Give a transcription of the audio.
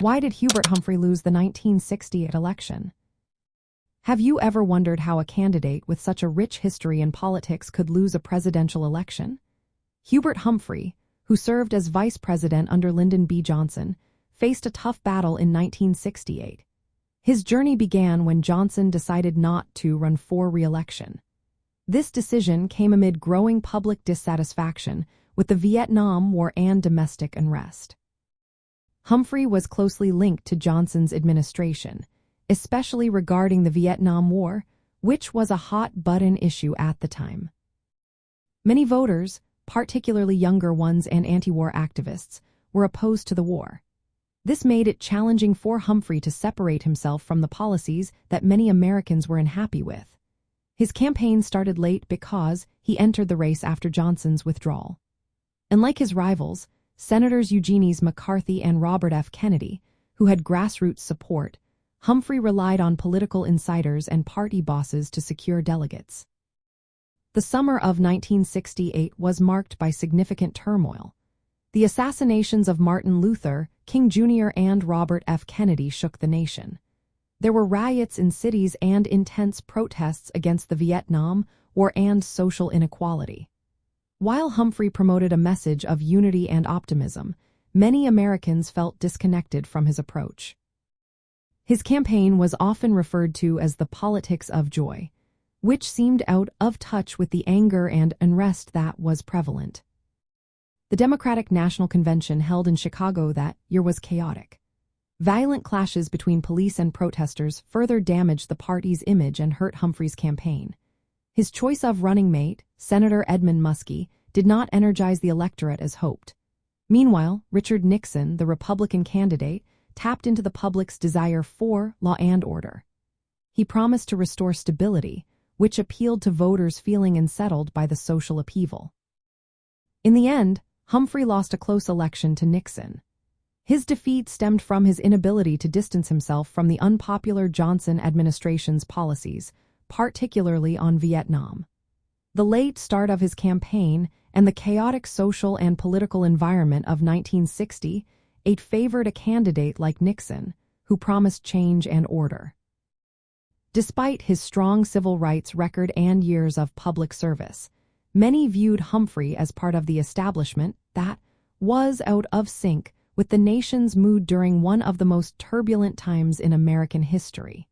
Why did Hubert Humphrey lose the 1968 election? Have you ever wondered how a candidate with such a rich history in politics could lose a presidential election? Hubert Humphrey, who served as vice president under Lyndon B. Johnson, faced a tough battle in 1968. His journey began when Johnson decided not to run for re-election. This decision came amid growing public dissatisfaction with the Vietnam War and domestic unrest. Humphrey was closely linked to Johnson's administration, especially regarding the Vietnam War, which was a hot-button issue at the time. Many voters, particularly younger ones and anti-war activists, were opposed to the war. This made it challenging for Humphrey to separate himself from the policies that many Americans were unhappy with. His campaign started late because he entered the race after Johnson's withdrawal. Unlike his rivals, Senators Eugene McCarthy and Robert F. Kennedy, who had grassroots support, Humphrey relied on political insiders and party bosses to secure delegates. The summer of 1968 was marked by significant turmoil. The assassinations of Martin Luther King Jr. and Robert F. Kennedy shook the nation. There were riots in cities and intense protests against the Vietnam War and social inequality. While Humphrey promoted a message of unity and optimism, many Americans felt disconnected from his approach. His campaign was often referred to as the politics of joy, which seemed out of touch with the anger and unrest that was prevalent. The Democratic National Convention held in Chicago that year was chaotic. Violent clashes between police and protesters further damaged the party's image and hurt Humphrey's campaign. His choice of running mate, Senator Edmund Muskie, did not energize the electorate as hoped. Meanwhile, Richard Nixon, the Republican candidate, tapped into the public's desire for law and order. He promised to restore stability, which appealed to voters feeling unsettled by the social upheaval. In the end, Humphrey lost a close election to Nixon. His defeat stemmed from his inability to distance himself from the unpopular Johnson administration's policies, particularly on Vietnam. The late start of his campaign and the chaotic social and political environment of 1968 favored a candidate like Nixon, who promised change and order. Despite his strong civil rights record and years of public service, many viewed Humphrey as part of the establishment that was out of sync with the nation's mood during one of the most turbulent times in American history.